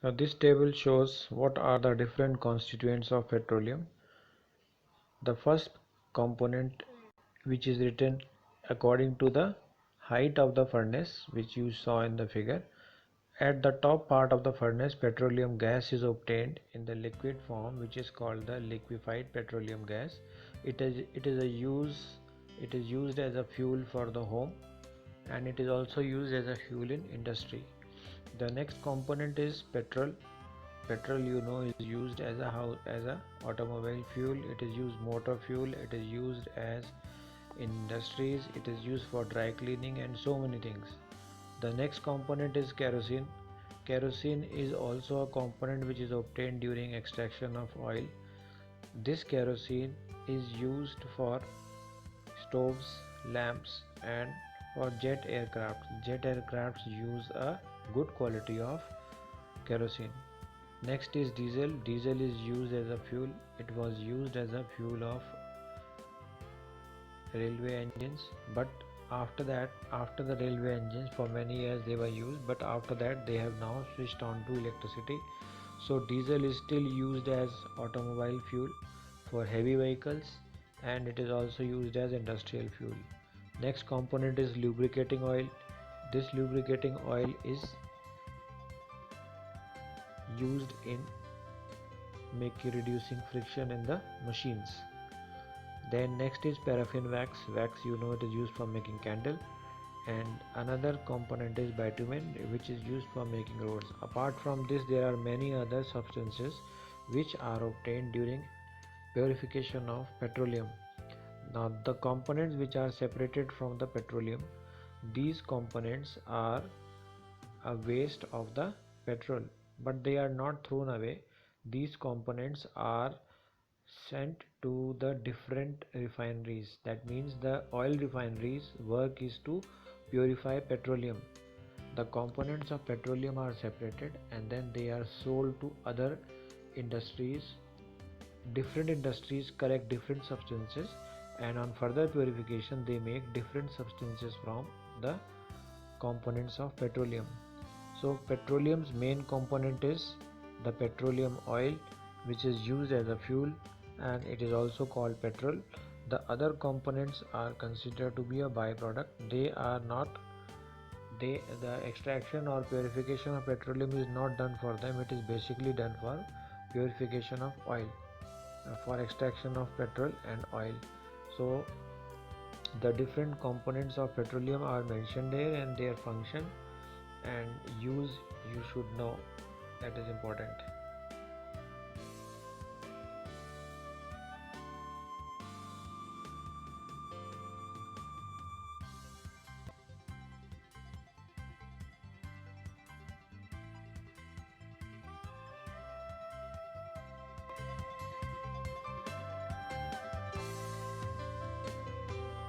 Now this table shows what are the different constituents of petroleum. The first component, which is written according to the height of the furnace, which you saw in the figure. At the top part of the furnace, petroleum gas is obtained in the liquid form, which is called the liquefied petroleum gas. It is used as a fuel for the home, and it is also used as a fuel in industry. The next component is petrol. Petrol, you know, is used as a automobile fuel. It is used motor fuel. It is used as industries. It is used for dry cleaning and so many things. The next component is kerosene. Kerosene is also a component which is obtained during extraction of oil. This kerosene is used for stoves, lamps, and for jet aircraft. Jet aircrafts use a good quality of kerosene. Next is diesel. Diesel is used as a fuel. It was used as a fuel of railway engines, but after the railway engines, for many years they were used, but after that they have now switched on to electricity. So diesel is still used as automobile fuel for heavy vehicles, and it is also used as industrial fuel. Next component is lubricating oil. This lubricating oil is used in reducing friction in the machines. Then next is paraffin wax. Wax, you know, it is used for making candle. And another component is bitumen, which is used for making roads. Apart from this, there are many other substances which are obtained during purification of petroleum. Now the components which are separated from the petroleum, these components are a waste of the petrol, but they are not thrown away. These components are sent to the different refineries. That means the oil refineries work is to purify petroleum. The components of petroleum are separated and then they are sold to other industries. Different industries collect different substances, and on further purification they make different substances from the components of petroleum. So petroleum's main component is the petroleum oil, which is used as a fuel, and it is also called petrol. The other components are considered to be a byproduct. The extraction or purification of petroleum is not done for them. It is basically done for purification of oil, for extraction of petrol and oil. So the different components of petroleum are mentioned here and their function and use you should know. That is important.